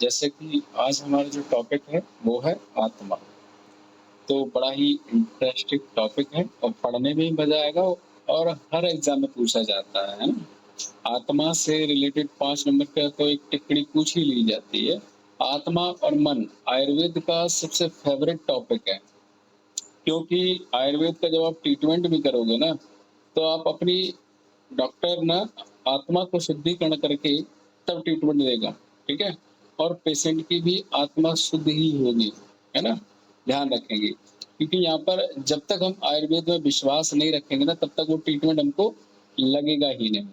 जैसे कि आज हमारा जो टॉपिक है वो है आत्मा। तो बड़ा ही इंटरेस्टिंग टॉपिक है और पढ़ने में भी मज़ा आएगा और हर एग्ज़ाम में पूछा जाता है ना? आत्मा से रिलेटेड 5 नंबर का तो एक टिप्पणी पूछ ही ली जाती है। आत्मा और मन आयुर्वेद का सबसे फ़ेवरेट टॉपिक है, क्योंकि आयुर्वेद का जब आप ट्रीटमेंट भी करोगे ना, तो आप अपनी डॉक्टर ना आत्मा को शुद्धिकरण करके तब ट्रीटमेंट देगा, ठीक है? और पेशेंट की भी आत्मा शुद्ध ही होगी, है ना? ध्यान रखेंगे, क्योंकि यहाँ पर जब तक हम आयुर्वेद में विश्वास नहीं रखेंगे ना, तब तक वो ट्रीटमेंट हमको लगेगा ही नहीं।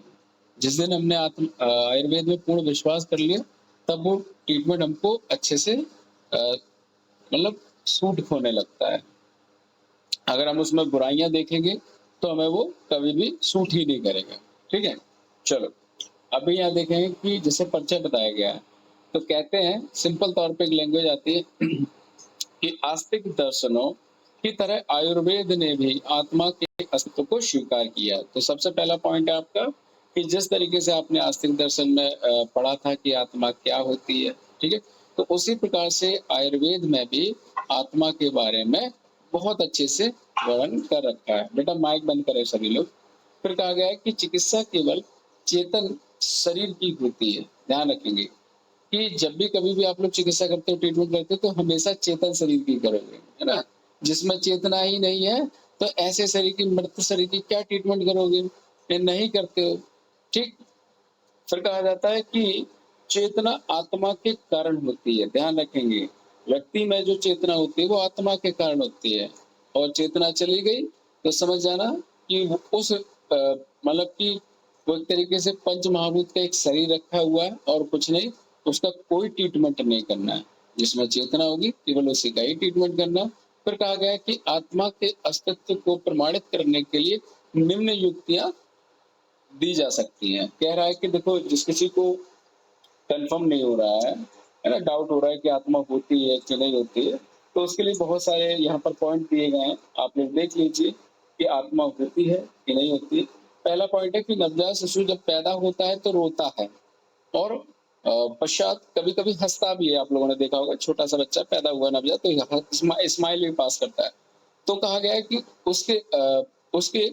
जिस दिन हमने आयुर्वेद में पूर्ण विश्वास कर लिया, तब वो ट्रीटमेंट हमको अच्छे से मतलब सूट होने लगता है। अगर हम उसमें बुराइयाँ देखेंगे, तो हमें वो कभी भी सूट ही नहीं करेगा, ठीक है? चलो, अभी यहाँ देखें कि जैसे परिचय बताया गया है, तो कहते हैं सिंपल तौर पे एक लैंग्वेज आती है कि आस्तिक दर्शनों की तरह आयुर्वेद ने भी आत्मा के अस्तित्व को स्वीकार किया। तो सबसे पहला पॉइंट है आपका कि जिस तरीके से आपने आस्तिक दर्शन में पढ़ा था कि आत्मा क्या होती है, ठीक है? तो उसी प्रकार से आयुर्वेद में भी आत्मा के बारे में बहुत अच्छे से वर्णन कर रखा है। बेटा माइक बंद करें सभी लोग। फिर कहा गया है कि चिकित्सा केवल चेतन शरीर की होती है। ध्यान रखेंगे कि जब भी कभी भी आप लोग चिकित्सा करते हो, ट्रीटमेंट करते हो, तो हमेशा चेतन शरीर की करोगे, है ना? जिसमें चेतना ही नहीं है, तो ऐसे शरीर की, मृत शरीर की क्या ट्रीटमेंट करोगे? ये नहीं करते हो, ठीक? फिर कहा जाता है कि चेतना आत्मा के कारण होती है। ध्यान रखेंगे, व्यक्ति में जो चेतना होती है वो आत्मा के कारण होती है, और चेतना चली गई तो समझ जाना कि वो उस मतलब कि वो एक तरीके से पंच महाभूत का एक शरीर रखा हुआ है और कुछ नहीं, उसका कोई ट्रीटमेंट नहीं करना है। जिसमें चेतना होगी केवल उसी का ही ट्रीटमेंट करना है। फिर कहा गया है कि आत्मा के अस्तित्व को प्रमाणित करने के लिए निम्न युक्तियां दी जा सकती हैं। कह रहा है कि देखो, जिस किसी को कंफर्म नहीं हो रहा है ना, डाउट हो रहा है कि आत्मा होती है कि नहीं होती है, तो उसके लिए बहुत सारे यहाँ पर पॉइंट दिए गए हैं। आप लोग देख लीजिए कि आत्मा होती है कि नहीं होती। पहला पॉइंट है कि नवजात शिशु जब पैदा होता है तो रोता है, और पश्चात कभी-कभी हँसता भी है। आप लोगों ने देखा होगा, छोटा सा बच्चा पैदा हुआ नवजात तो स्माइल भी पास करता है। तो कहा गया है कि उसके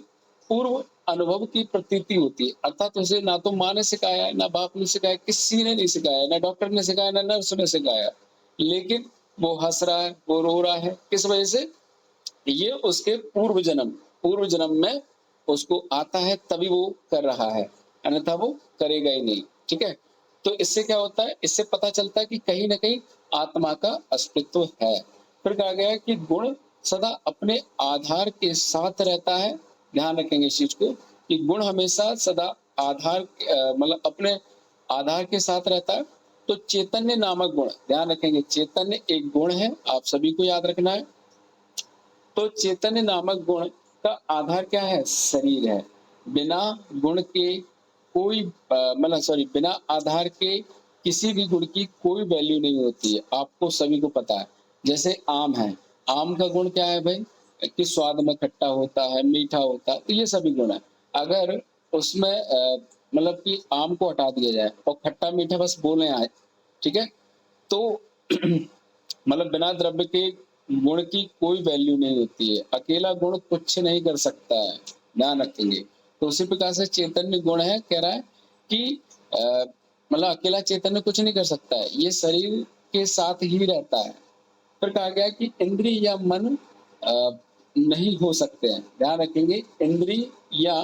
पूर्व अनुभव की प्रतीति होती है, अर्थात उसे ना तो माँ ने सिखाया है, ना बाप ने सिखाया, किसी ने नहीं सिखाया, ना डॉक्टर ने सिखाया, ना नर्स ने सिखाया, लेकिन वो हंस रहा है, वो रो रहा है, किस वजह से? ये उसके पूर्व जन्म में उसको आता है, तभी वो कर रहा है, अन्यथा वो करेगा ही नहीं, ठीक है? तो इससे क्या होता है? इससे पता चलता है कि कहीं न कहीं आत्मा का अस्तित्व है। फिर कहा गया है कि गुण सदा अपने आधार के साथ रहता है। ध्यान रखेंगे इस चीज को कि गुण हमेशा सदा मतलब अपने आधार के साथ रहता है। तो चैतन्य नामक गुण, ध्यान रखेंगे, चैतन्य एक गुण है, आप सभी को याद रखना है। तो चैतन्य नामक गुण का आधार क्या है? शरीर है। बिना गुण के कोई मतलब सॉरी बिना आधार के किसी भी गुण की कोई वैल्यू नहीं होती है, आपको सभी को पता है। जैसे आम है, आम का गुण क्या है भाई? कि स्वाद में खट्टा होता है, मीठा होता है, तो ये सभी गुण है। अगर उसमें मतलब कि आम को हटा दिया जाए और खट्टा मीठा बस बोले आए, ठीक है, तो मतलब बिना द्रव्य के गुण की कोई वैल्यू नहीं होती है। अकेला गुण कुछ नहीं कर सकता है, ध्यान रखेंगे। तो उसी प्रकार से चैतन्य गुण है, कह रहा है कि मतलब अकेला चैतन्य कुछ नहीं कर सकता है, ये शरीर के साथ ही रहता है। फिर कहा गया कि इंद्रिय या मन नहीं हो सकते हैं। ध्यान रखेंगे, इंद्रिय या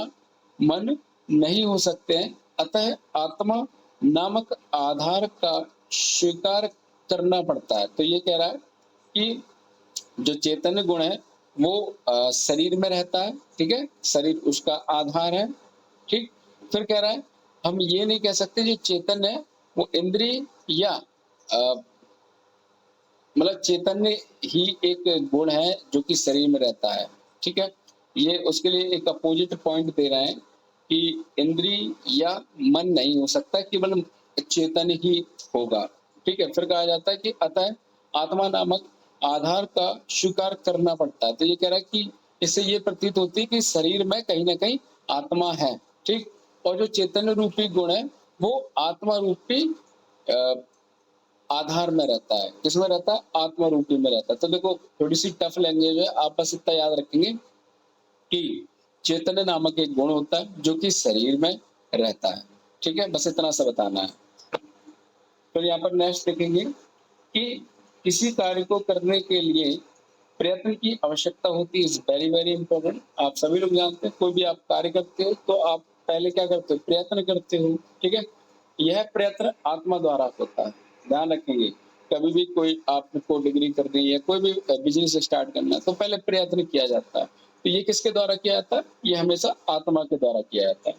मन नहीं हो सकते हैं, अतः आत्मा नामक आधार का स्वीकार करना पड़ता है। तो ये कह रहा है कि जो चैतन्य गुण है वो शरीर में रहता है, ठीक है, शरीर उसका आधार है, ठीक। फिर कह रहा है हम ये नहीं कह सकते जो चेतन है वो इंद्रिय या मतलब चैतन्य ही एक गुण है जो कि शरीर में रहता है, ठीक है। ये उसके लिए एक अपोजिट पॉइंट दे रहे हैं कि इंद्रिय या मन नहीं हो सकता, केवल चेतन ही होगा, ठीक है। फिर कहा जाता है कि अतः आत्मा नामक आधार का स्वीकार करना पड़ता है। तो ये कह रहा है कि इससे ये प्रतीत होती है कि शरीर में कहीं ना कहीं आत्मा है, ठीक। और जो चैतन्य रूपी गुण है वो आत्मा रूपी आधार में रहता है। किसमें रहता है? आत्मा रूपी में रहता है। तो देखो थोड़ी सी टफ लैंग्वेज है, आप बस इतना याद रखेंगे कि चेतन नामक एक गुण होता है जो कि शरीर में रहता है। ठीक है, बस इतना सा बताना है। फिर यहाँ पर नेक्स्ट देखेंगे कि किसी कार्य को करने के लिए प्रयत्न की आवश्यकता होती है। Is very very important. आप सभी लोग जानते हैं, कोई भी आप कार्य करते हो तो आप पहले क्या करते हो? प्रयत्न करते हो। ठीक है, यह प्रयत्न आत्मा द्वारा होता है, ध्यान रखेंगे। कभी भी कोई आपको डिग्री करनी है, कोई भी बिजनेस स्टार्ट करना है, तो पहले प्रयत्न किया जाता है। तो ये किसके द्वारा किया जाता है? ये हमेशा आत्मा के द्वारा किया जाता है।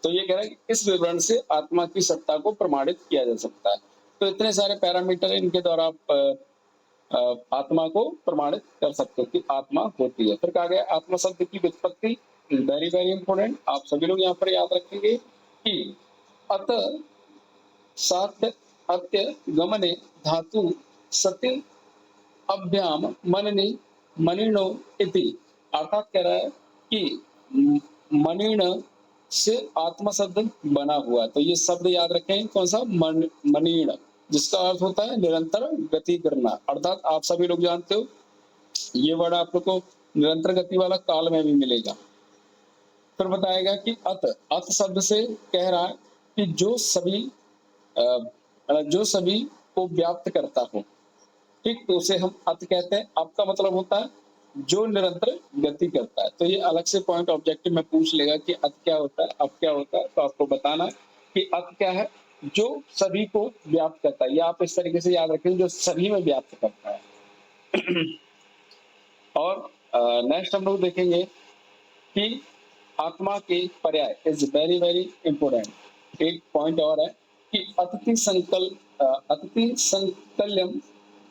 तो ये कह रहा है कि इस विवरण से आत्मा की सत्ता को प्रमाणित किया जा सकता है। तो इतने सारे पैरामीटर इनके द्वारा आप आत्मा को प्रमाणित कर सकते हो कि आत्मा होती है। फिर कहा गया आत्मा शब्द की व्युत्पत्ति, वेरी वेरी इंपॉर्टेंट। आप सभी लोग यहाँ पर याद रखेंगे कि अत सात्य अत्य गमने धातु सत्य अभ्याम मनने मनिनो इति, अर्थात कह रहा है कि मनिण से आत्मा शब्द बना हुआ है। तो ये शब्द याद रखें, कौन सा? मनिण, जिसका अर्थ होता है निरंतर गति करना। अर्थात आप सभी लोग जानते हो ये वर्ड आप लोग को निरंतर गति वाला काल में भी मिलेगा। फिर बताएगा कि अत शब्द से कह रहा है कि जो सभी को व्याप्त करता हो। ठीक, तो उसे हम अत कहते हैं। अत का मतलब होता है जो निरंतर गति करता है। तो ये अलग से पॉइंट ऑब्जेक्टिव में पूछ लेगा कि अत क्या होता है, अब क्या होता है। तो आपको बताना कि अत क्या है? जो सभी को व्याप्त करता है, या आप इस तरीके से याद रखें, जो सभी में व्याप्त करता है। और नेक्स्ट हम लोग देखेंगे कि आत्मा के पर्याय, इज वेरी वेरी इंपोर्टेंट। एक पॉइंट और है कि अतिथि संकल्यम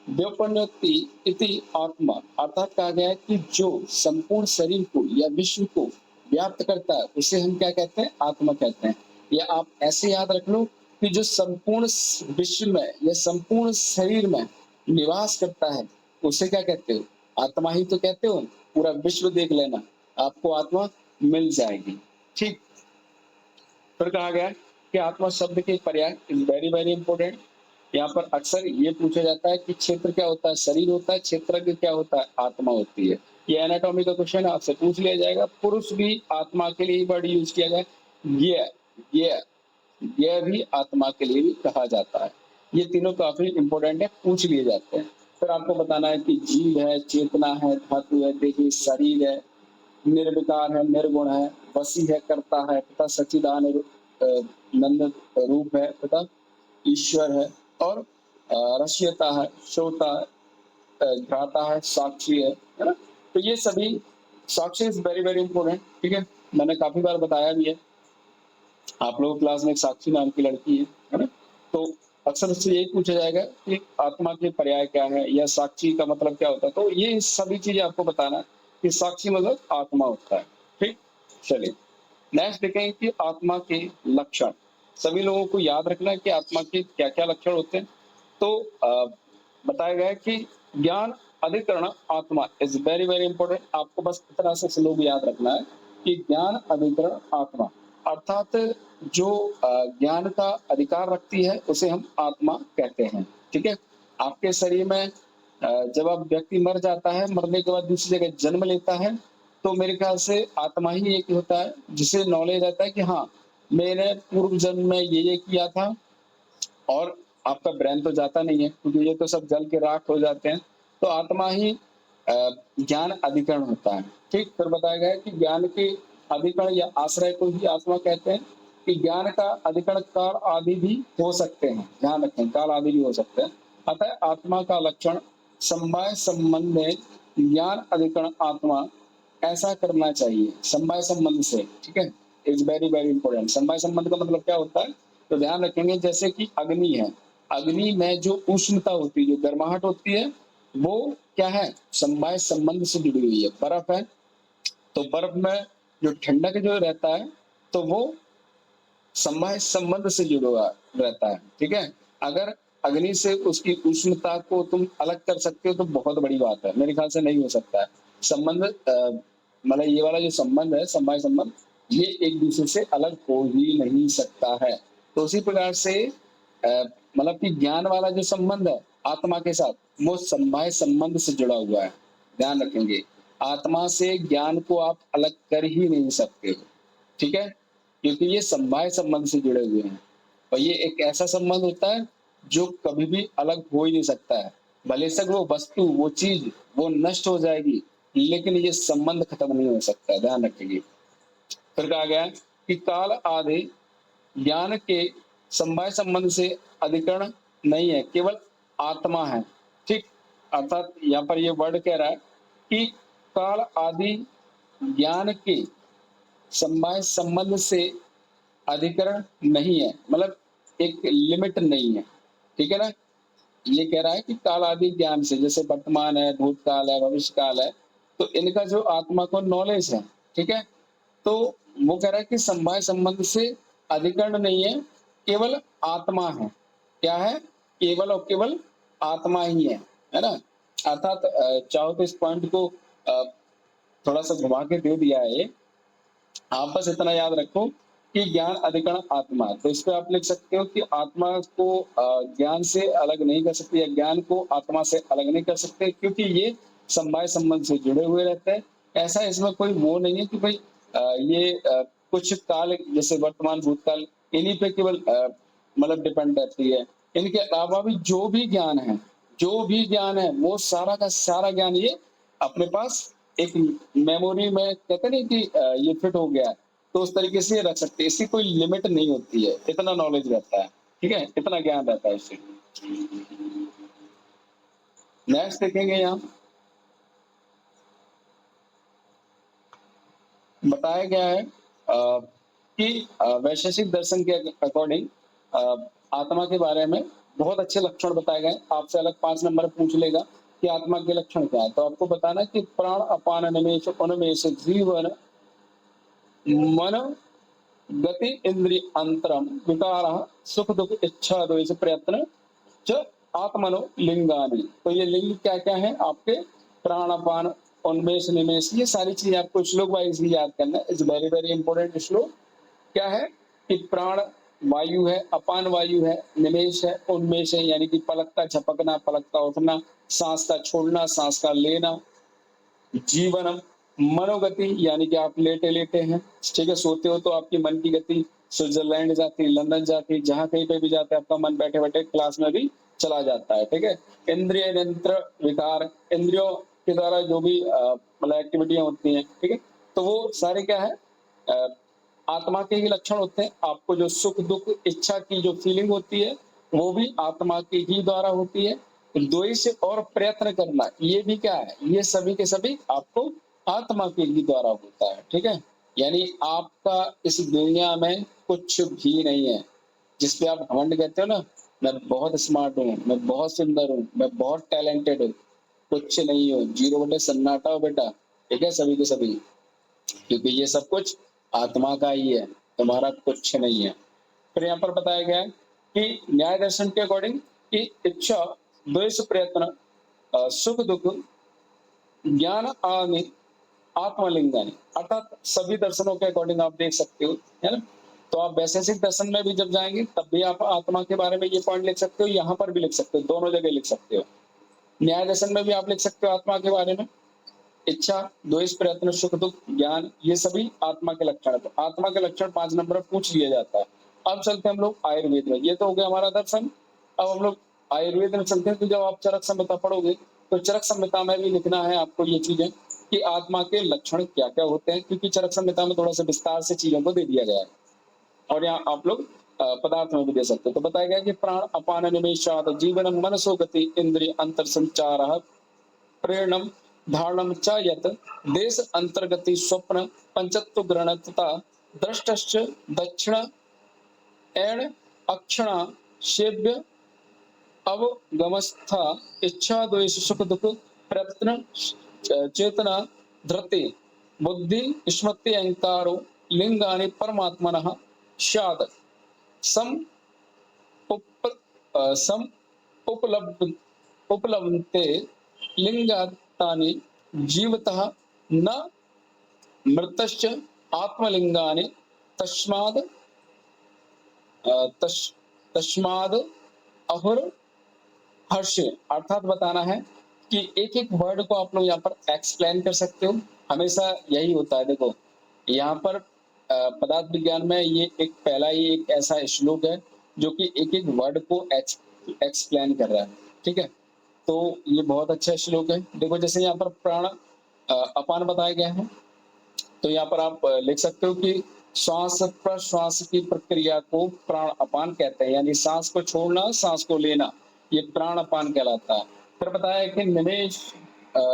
व्योपन्नति इति आत्मा, अर्थात कहा गया है कि जो संपूर्ण शरीर को या विश्व को व्याप्त करता है उसे हम क्या कहते हैं? आत्मा कहते हैं। या आप ऐसे याद रख लो कि जो संपूर्ण विश्व में या संपूर्ण शरीर में निवास करता है उसे क्या कहते हो? आत्मा ही तो कहते हो। पूरा विश्व देख लेना, आपको आत्मा मिल जाएगी। ठीक, फिर कहा गया कि आत्मा शब्द के पर्याय, इज वेरी वेरी इंपॉर्टेंट। यहाँ पर अक्सर ये पूछा जाता है कि क्षेत्र क्या होता है? शरीर होता है। क्षेत्रज्ञ क्या होता है? आत्मा होती है। ये एनाटॉमी का क्वेश्चन आपसे पूछ लिया जाएगा। पुरुष भी आत्मा के लिए वर्ड यूज किया गया। यह भी आत्मा के लिए भी कहा जाता है। ये तीनों काफी इंपॉर्टेंट है, पूछ लिए जाते हैं। फिर आपको बताना है कि जीव है, चेतना है, धातु है, देखिए शरीर है, निर्विकार है, निर्गुण है, वसी है, करता है, तथा सच्चिदानंद रूप है, तथा ईश्वर है, और रस्यता है, श्रोता है, घ्राता है, साक्षी है ना। तो ये सभी, साक्षी इज वेरी वेरी इंपॉर्टेंट। ठीक है, मैंने काफी बार बताया भी है। आप लोगों क्लास में एक साक्षी नाम की लड़की है ना। तो अक्सर उससे यही पूछा जाएगा कि आत्मा के पर्याय क्या है, या साक्षी का मतलब क्या होता है। तो ये सभी चीजें आपको बताना कि साक्षी मतलब आत्मा होता है। ठीक, चलिए नेक्स्ट देखेंगे कि आत्मा के लक्षण। सभी लोगों को याद रखना है कि आत्मा के क्या क्या लक्षण होते हैं। तो बताया गया है कि ज्ञान अधिकरण आत्मा, इज वेरी वेरी इंपॉर्टेंट। आपको बस इतना से श्लोक याद रखना है कि ज्ञान अधिकरण आत्मा, अर्थात जो ज्ञान का अधिकार रखती है उसे हम आत्मा कहते हैं। ठीक है, आपके शरीर में जब आप व्यक्ति मर जाता है, मरने के बाद दूसरी जगह जन्म लेता है, तो मेरे ख्याल से आत्मा ही एक होता है जिसे नॉलेज रहता है कि हाँ मैंने पूर्व जन्म में ये किया था। और आपका ब्रेन तो जाता नहीं है क्योंकि ये तो सब जल के राख हो जाते हैं। तो आत्मा ही ज्ञान अधिकरण होता है। ठीक, फिर बताया गया है कि ज्ञान के अधिकरण या आश्रय को ही आत्मा कहते हैं। कि ज्ञान का अधिकरण काल आदि भी हो सकते हैं, ध्यान रखें, काल आदि भी हो सकते हैं। अतः आत्मा का लक्षण समवाय संबंध में ज्ञान अधिकरण आत्मा ऐसा करना चाहिए, समवाय संबंध से। ठीक है, इज वेरी वेरी इंपॉर्टेंट। समवाय संबंध का मतलब क्या होता है? तो ध्यान रखेंगे जैसे कि अग्नि है, अग्नि में जो उष्णता होती है, जो गर्माहट होती है, वो क्या है? समवाय संबंध से जुड़ी हुई है। बर्फ है तो बर्फ में जो ठंडक जो रहता है तो वो समवाय संबंध से जुड़ा हुआ रहता है। ठीक है, अगर अग्नि से उसकी उष्णता को तुम अलग कर सकते हो तो बहुत बड़ी बात है। मेरे ख्याल से नहीं हो सकता है संबंध, मतलब ये वाला जो संबंध है, समवाय संबंध, ये एक दूसरे से अलग हो ही नहीं सकता है। तो उसी प्रकार से मतलब कि ज्ञान वाला जो संबंध है आत्मा के साथ, वो समवाय संबंध से जुड़ा हुआ है। ध्यान रखेंगे, आत्मा से ज्ञान को आप अलग कर ही नहीं सकते हो, ठीक है, क्योंकि ये समवाय संबंध से जुड़े हुए हैं। और ये एक ऐसा संबंध होता है जो कभी भी अलग हो ही नहीं सकता है। भले से वो वस्तु, वो चीज, वो नष्ट हो जाएगी, लेकिन ये संबंध खत्म नहीं हो सकता। ध्यान रखेंगे। फिर कहा गया कि काल आदि ज्ञान के समवाय संबंध से अधिकरण नहीं है, केवल आत्मा है। ठीक, अर्थात यहाँ पर ये वर्ड कह रहा है कि काल आदि ज्ञान के समवाय संबंध से अधिकरण नहीं है, मतलब एक लिमिट नहीं है, ठीक है ना। ये कह रहा है कि काल आदि ज्ञान से, जैसे वर्तमान है, भूतकाल है, भविष्य काल है, तो इनका जो आत्मा को नॉलेज है, ठीक है, तो वो कह रहा है कि समवाय संबंध से अधिकरण नहीं है, केवल आत्मा है। क्या है? केवल और केवल आत्मा ही है ना। अर्थात चाहो तो इस पॉइंट को थोड़ा सा घुमा के दे दिया है। आप बस इतना याद रखो कि ज्ञान अधिकरण आत्मा है, तो इस पे आप लिख सकते हो कि आत्मा को ज्ञान से अलग नहीं कर सकते, या ज्ञान को आत्मा से अलग नहीं कर सकते, क्योंकि ये समवाय संबंध से जुड़े हुए रहते हैं। ऐसा इसमें कोई वो नहीं है कि भाई ये कुछ काल, जैसे वर्तमान भूतकाल, इन्हीं पे केवल मतलब डिपेंड रहती है। इनके अलावा भी जो भी ज्ञान है, जो भी ज्ञान है, वो सारा का सारा ज्ञान ये अपने पास एक मेमोरी में, कहते नहीं कि ये फिट हो गया, तो उस तरीके से रख सकते हैं। इसकी कोई लिमिट नहीं होती है, इतना नॉलेज रहता है, ठीक है, इतना ज्ञान रहता है इससे। नेक्स्ट देखेंगे, यहाँ बताया गया है कि वैशेषिक दर्शन के अकॉर्डिंग आत्मा के बारे में बहुत अच्छे लक्षण बताए गए। आपसे अलग 5 नंबर पूछ लेगा कि आत्मा के लक्षण क्या है, तो आपको बताना कि प्राण अपान निमेश उन्मेष जीवन मन गति इंद्रिय अंतरम विकार सुख दुख इच्छा द्वेष प्रयत्न च आत्मनो लिंगानी। तो ये लिंग क्या क्या है आपके? प्राणापान, उन्मेष, निमेष, ये सारी चीजें आपको श्लोक वाइज ही याद करना है। इज वेरी वेरी इंपॉर्टेंट श्लोक। क्या है कि प्राण वायु है, अपान वायु है, निमेष है, उन्मेष है, यानी कि पलक का झपकना, पलक का उठना, सांस का छोड़ना, सांस का लेना, जीवनम मनोगति, यानी कि आप लेटे लेटे हैं, ठीक है, सोते हो तो आपकी मन की गति स्विट्जरलैंड जाती, लंदन जाती, जहां कहीं पे भी जाते हैं आपका मन बैठे बैठे क्लास में भी चला जाता है, ठीक है। इंद्रिय नियंत्र विकार, इंद्रियों के द्वारा जो भी मतलब एक्टिविटियां होती हैं, ठीक है, तो वो सारे क्या है आत्मा के ही लक्षण होते हैं। आपको जो सुख दुख इच्छा की जो फीलिंग होती है, वो भी आत्मा के ही द्वारा होती है। द्वेष और प्रयत्न करना, ये भी क्या है? ये सभी के सभी आपको आत्मा के ही द्वारा होता है, ठीक है। यानी आपका इस दुनिया में कुछ भी नहीं है जिसपे आप घमंड कहते हो ना, मैं बहुत स्मार्ट हूँ, मैं बहुत सुंदर हूँ, मैं बहुत टैलेंटेड हूँ, कुछ नहीं हो, जीरो बटे सन्नाटा हो बेटा, ठीक है, सभी के सभी, क्योंकि ये सब कुछ आत्मा का ही है, तुम्हारा कुछ नहीं है। फिर यहाँ पर बताया गया है कि न्याय दर्शन के अकॉर्डिंग कि इच्छा द्वेष प्रयत्न सुख दुख ज्ञान आदि आत्मलिंगानी, अर्थात सभी दर्शनों के अकॉर्डिंग आप देख सकते हो, है ना। तो आप वैशेषिक दर्शन में भी जब जाएंगे तब भी आप आत्मा के बारे में ये पॉइंट लिख सकते हो, यहाँ पर भी लिख सकते हो, दोनों जगह लिख सकते हो। न्याय दर्शन में भी आप लिख सकते हो आत्मा के बारे में, इच्छा द्वेष प्रयत्न सुख दुख ज्ञान, ये सभी आत्मा के लक्षण है। तो आत्मा के लक्षण 5 नंबर पूछ लिया जाता है। अब चलते हैं हम लोग आयुर्वेद में। ये तो हो गया हमारा दर्शन। अब हम लोग आयुर्वेद में चलते हैं। तो जब आप चरक संहिता पढ़ोगे तो चरक संहिता में भी लिखना है आपको ये चीजें कि आत्मा के लक्षण क्या क्या होते हैं, क्योंकि चरक संहिता में थोड़ा सा विस्तार से चीजों को दे दिया गया है। और यहाँ आप लोग पदार्थ में भी दे सकते हो। तो बताया गया कि प्राण अपान निमेषात् जीवन मनसो गति इंद्रिय अंतर संचार प्रेरणम धारणम च यत देश अंतर्गति स्वप्न पंचत्व ग्रहणता दृष्टश्च दक्षिण एण अक्षणा सेव्य अवगमस्था इच्छा द्वेष सुख दुख प्रयत्न चेतना धृति बुद्धि स्मृति अहंकारो लिंगानि परमात्मनः स्यात् सम उप सम उपलब्ध उपलब्धते लिंगातानि जीवतः न मृतश्च आत्मलिंगानि तस्माद् तस्माद् और हर्ष अर्थात बताना है कि एक-एक वर्ड को आप लोग यहाँ पर एक्सप्लेन कर सकते हो। हमेशा यही होता है देखो, यहाँ पर पदार्थ विज्ञान में ये एक पहला ही एक ऐसा श्लोक है जो कि एक-एक वर्ड को एक्सप्लेन कर रहा है, ठीक है? तो ये बहुत अच्छा श्लोक है। देखो जैसे यहाँ पर प्राण अपान बताया गया है, तो यहाँ पर आप लिख सकते हो कि श्वास-प्रश्वास की प्रक्रिया को प्राण अपान कहते हैं, यानी सांस को छोड़ना, सांस को लेना, ये प्राण अपान कहलाता है। फिर बताया है कि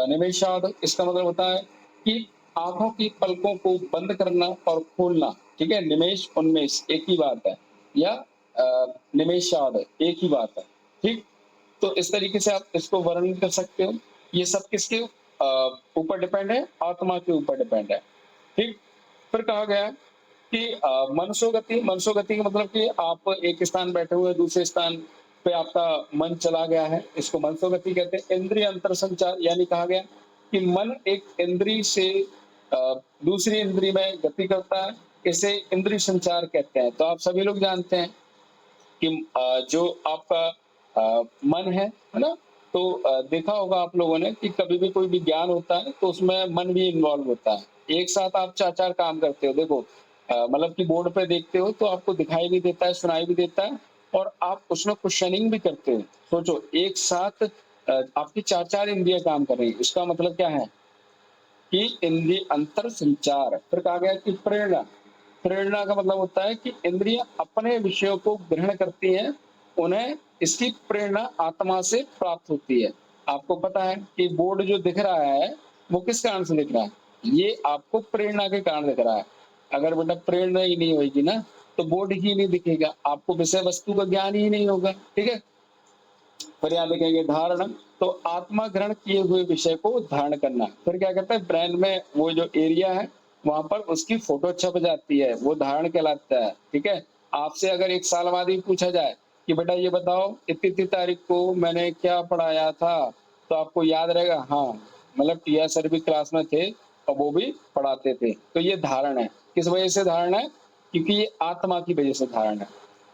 निमेषाद, इसका मतलब होता है कि आँखों की पलकों को बंद करना और खोलना, ठीक है? निमेष, उन्मेष एक ही बात है, या निमेषाद एक ही बात है, ठीक? तो इस तरीके से आप इसको वर्णन कर सकते हो। ये सब किसके ऊपर डिपेंड है? आत्मा के ऊपर डिपेंड है, ठीक? फिर कहा गया है कि मनसोगति का मतलब कि आप एक स्थान बैठे हुए दूसरे स्थान पे आपका मन चला गया है, इसको मनसोगति कहते हैं। इंद्रिय अंतर संचार, यानी कहा गया कि मन एक इंद्रिय से दूसरी इंद्रिय में गति करता है, इसे इंद्रिय संचार कहते हैं। तो आप सभी लोग जानते हैं कि जो आपका मन है ना? तो देखा होगा आप लोगों ने कि कभी भी कोई भी ज्ञान होता है तो उसमें मन भी इन्वॉल्व होता है। एक साथ आप 4-4 काम करते हो। देखो मतलब कि बोर्ड पे देखते हो तो आपको दिखाई भी देता है, सुनाई भी देता है और आप उसमें क्वेश्चनिंग भी करते हो। सोचो एक साथ आपकी 4-4 इंद्रियाँ काम कर रही हैं। इसका मतलब क्या है कि इंद्रिय अंतर संचार। फिर कहा गया कि प्रेरणा, प्रेरणा का मतलब होता है कि इंद्रियां अपने विषयों को ग्रहण करती हैं, उन्हें इसकी प्रेरणा आत्मा से प्राप्त होती है। आपको पता है कि बोर्ड जो दिख रहा है वो किस कारण से दिख रहा है? ये आपको प्रेरणा के कारण दिख रहा है। अगर बेटा प्रेरणा ही नहीं होगी ना तो बोर्ड ही नहीं दिखेगा, आपको विषय वस्तु का ज्ञान ही नहीं होगा, ठीक है? फिर यहाँ लिखेंगे धारण, तो आत्मा ग्रहण किए हुए विषय को धारण करना। फिर क्या कहता है, ब्रेन में वो जो एरिया है वहां पर उसकी फोटो छप जाती है, वो धारण कहलाता है, ठीक है? आपसे अगर 1 साल बाद ही पूछा जाए कि बेटा ये बताओ इतनी तारीख को मैंने क्या पढ़ाया था, तो आपको याद रहेगा, हाँ मतलब टीआर सर भी क्लास में थे और वो भी पढ़ाते थे। तो ये धारण है। किस वजह से धारण है? क्योंकि ये आत्मा की वजह से धारण है।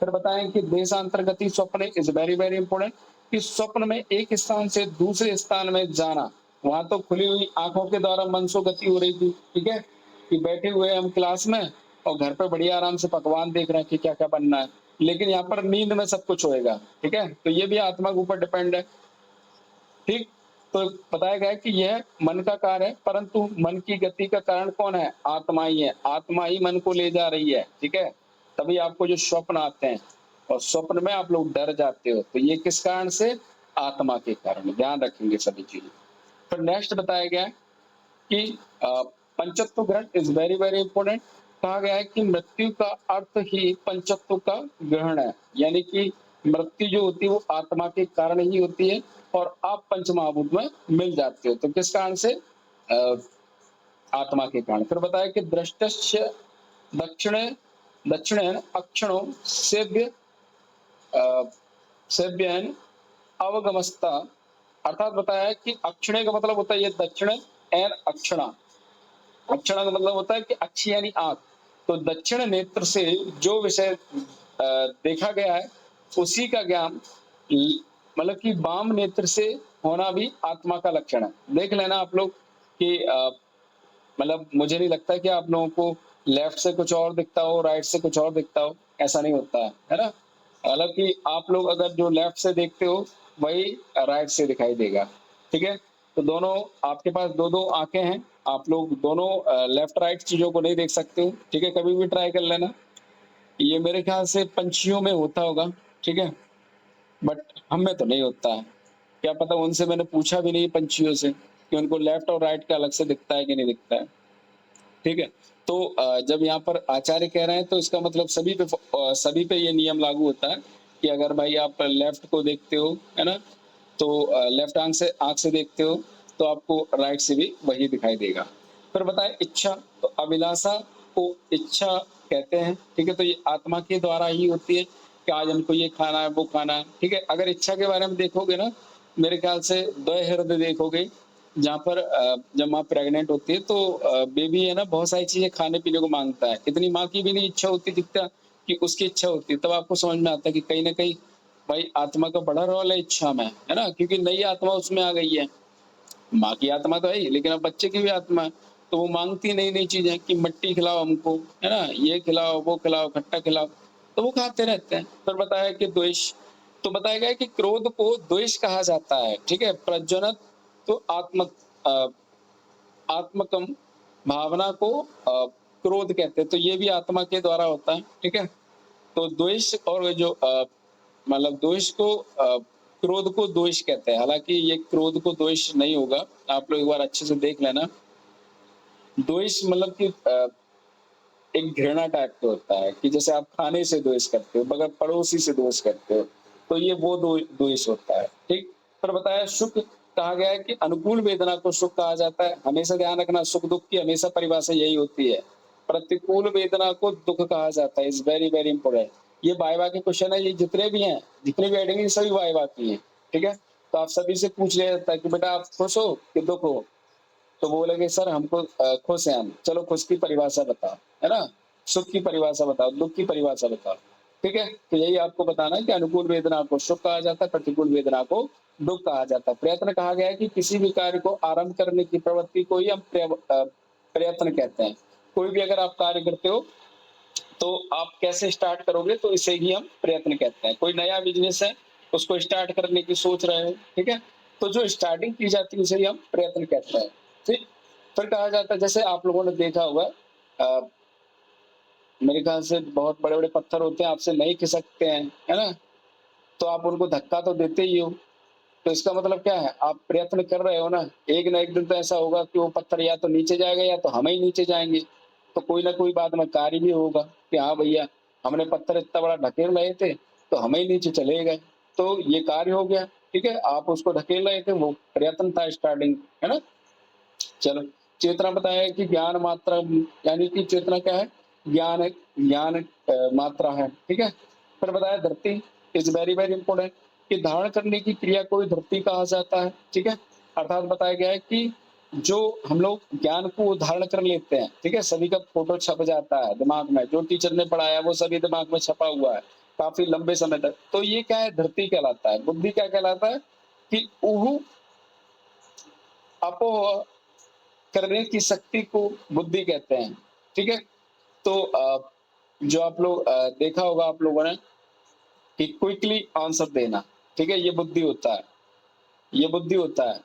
फिर बताएं कि देशांतरगति स्वप्न इज वेरी वेरी इंपॉर्टेंट, कि स्वप्न में एक स्थान से दूसरे स्थान में जाना। वहां तो खुली हुई आंखों के द्वारा मनसो गति हो रही थी, ठीक है? कि बैठे हुए हम क्लास में और घर पे बढ़िया आराम से पकवान देख रहे हैं कि क्या क्या बनना है, लेकिन यहाँ पर नींद में सब कुछ होएगा, ठीक है? तो ये भी आत्मा के ऊपर डिपेंड है, ठीक? तो बताया गया है कि यह मन का कार्य है, परंतु मन की गति का कारण कौन है? आत्मा ही है। आत्मा ही मन को ले जा रही है, ठीक है? तभी आपको जो स्वप्न आते हैं और स्वप्न में आप लोग डर जाते हो, तो ये किस कारण से? आत्मा के कारण। ध्यान रखेंगे सभी चीजें। फिर नेक्स्ट बताया गया है कि पंचत्व ग्रहण इज वेरी वेरी इंपॉर्टेंट। कहा गया है कि मृत्यु का अर्थ ही पंचत्व का ग्रहण है, यानी कि मृत्यु जो होती है वो आत्मा के कारण ही होती है और आप पंच महाभूत में मिल जाते हो। तो किस कारण से? अ, आत्मा के कारण। फिर बताया कि दृष्टस्य दक्षिणे दक्षिणेन अक्षणों सेव्य सेव्यन अवगमस्ता, अर्थात बताया है कि अक्षणे का मतलब होता है ये दक्षिण एन अक्षणा। अक्षणा का मतलब होता है कि अक्षी यानी आंख। तो दक्षिण नेत्र से जो विषय देखा गया है उसी का ज्ञान मतलब कि वाम नेत्र से होना भी आत्मा का लक्षण है। देख लेना आप लोग कि मतलब मुझे नहीं लगता कि आप लोगों को लेफ्ट से कुछ और दिखता हो, राइट से कुछ और दिखता हो, ऐसा नहीं होता है ना? हालांकि आप लोग अगर जो लेफ्ट से देखते हो वही राइट से दिखाई देगा, ठीक है? तो दोनों आपके पास दो दो आंखें हैं, आप लोग दोनों लेफ्ट राइट चीजों को नहीं देख सकते हो, ठीक है? कभी भी ट्राई कर लेना। ये मेरे ख्याल से पंछियों में होता होगा, ठीक है? बट हम में तो नहीं होता है। क्या पता, उनसे मैंने पूछा भी नहीं पंछियों से कि उनको लेफ्ट और राइट का अलग से दिखता है कि नहीं दिखता है, ठीक है? तो जब यहाँ पर आचार्य कह रहे हैं तो इसका मतलब सभी पे ये नियम लागू होता है कि अगर भाई आप लेफ्ट को देखते हो, है ना? तो लेफ्ट आंख से देखते हो तो आपको राइट से भी वही दिखाई देगा। फिर बताए इच्छा, तो अभिलाषा को इच्छा कहते हैं, ठीक है? तो ये आत्मा के द्वारा ही होती है कि आज हमको ये खाना है, वो खाना है, ठीक है? अगर इच्छा के बारे में देखोगे ना, मेरे ख्याल से द्वय हृदय देखोगे, जहाँ पर जब माँ प्रेग्नेंट होती है तो बेबी है ना बहुत सारी चीजें खाने पीने को मांगता है। इतनी माँ की भी नहीं इच्छा होती जितना कि उसकी इच्छा होती है। तब आपको समझ में आता है कि कहीं ना कहीं भाई आत्मा का बड़ा रोल है इच्छा में, है ना? क्योंकि नई आत्मा उसमें आ गई है। माँ की आत्मा तो है ही, लेकिन अब बच्चे की भी आत्मा है, तो वो माँगती है नई-नई चीज़ें कि मिट्टी खिलाओ हमको, है ना? ये खिलाओ, वो खिलाओ, खट्टा खिलाओ, तो वो खाते रहते हैं। फिर बताया कि द्वेष, तो बताया गया है कि क्रोध को द्वेष कहा जाता है, ठीक है? प्रज्वलत तो अ, आत्मकम भावना को क्रोध कहते हैं, तो ये भी आत्मा के द्वारा होता है, ठीक है? तो द्वेष और जो मतलब द्वेष को क्रोध को द्वेष कहते हैं, हालाँकि ये क्रोध को द्वेष नहीं होगा, आप लोग एक बार अच्छे से देख लेना। द्वेष मतलब कि एक घृणा टाइप का होता है कि जैसे आप खाने से द्वेष करते हो, मगर पड़ोसी से द्वेष करते हो, तो ये वो द्वेष होता है, ठीक? फिर बताया सुख कहा गया है कि अनुकूल वेदना को सुख कहा जाता है। हमेशा ध्यान रखना, सुख-दुःख की हमेशा परिभाषा यही होती है। प्रतिकूल वेदना को दुःख कहा जाता है, इज़ वेरी वेरी इंपोर्टेंट। ये वाइवा के क्वेश्चन है, ये जितने भी हैं, जितने भी हेडिंग है, सभी वाइवा की हैं, ठीक है? तो आप सभी से पूछ लिया जाता है कि बेटा आप खुश हो कि दुःख हो? तो बोलेंगे सर हमको खुश हैं हम। चलो खुश की परिभाषा बताओ, है ना? सुख की परिभाषा बताओ, दुःख की परिभाषा बताओ, ठीक है? तो यही आपको बताना है कि अनुकूल वेदना को सुख कहा जाता है, प्रतिकूल वेदना को दुःख कहा जाता है। प्रयत्न कहा गया है कि किसी भी कार्य को आरंभ करने की प्रवृत्ति को ही हम प्रयत्न कहते हैं। कोई भी अगर आप कार्य करते हो, तो आप कैसे स्टार्ट करोगे, तो इसे ही हम प्रयत्न कहते हैं। कोई नया बिज़नेस है, उसको स्टार्ट करने की सोच रहे हो, ठीक है? तो जो स्टार्टिंग की जाती है उसे ही हम प्रयत्न कहते हैं, ठीक? फिर कहा जाता है, जैसे आप लोगों ने देखा होगा अ, मेरे ख्याल से बहुत बड़े-बड़े पत्थर होते हैं, आपसे नहीं खिसकते हैं, है ना? तो आप उनको धक्का तो देते ही हो, तो इसका मतलब क्या है? आप प्रयत्न कर रहे हो ना, एक ना एक दिन तो ऐसा होगा कि वो पत्थर या तो नीचे जाएगा या तो हम ही नीचे जाएँगे। तो कोई ना कोई बाद में कार्य भी होगा कि हाँ भैया, हमने पत्थर इतना बड़ा ढकेल रहे थे, तो हम ही नीचे चले गए। तो ये कार्य हो गया, ठीक है? आप उसको ढकेल रहे थे, वो प्रयत्न था स्टार्टिंग, है ना? चलो, चेतना बताया है कि ज्ञान मात्रा, यानी कि चेतना क्या है? ज्ञान है, ज्ञान मात्रा है, ठीक है? फिर बताया धरती इज़ वेरी वेरी इंपोर्टेंट कि धारण करने की क्रिया को ही धरती कहा जाता है, ठीक है? अर्थात बताया गया है कि जो हम लोग ज्ञान को धारण कर लेते हैं, ठीक है? सभी का फ़ोटो छप जाता है दिमाग में, जो टीचर ने पढ़ाया वो सभी दिमाग में छपा हुआ है, काफ़ी लंबे समय तक। तो ये क्या है? धरती कहलाता है। बुद्धि क्या कहलाता है? कि ऊहु अपोह करने की शक्ति को बुद्धि कहते हैं, ठीक है? तो जो आप लोग देखा होगा आप लोगों ने कि क्विकली आंसर देना, ठीक है? ये बुद्धि होता है, ये बुद्धि होता है,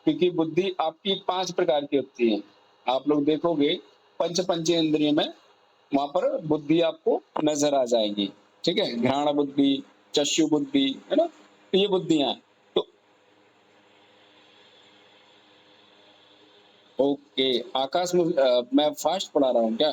क्योंकि बुद्धि आपकी 5 प्रकार की होती है। आप लोग देखोगे पंचेंद्रिय में, वहाँ पर बुद्धि आपको नज़र आ जाएगी, ठीक है? घ्राण बुद्धि, चक्षु बुद्धि, है ना? तो ये बुद्धियाँ हैं। तो ओके, आकाश में मैं फ़ास्ट पढ़ा रहा हूँ क्या?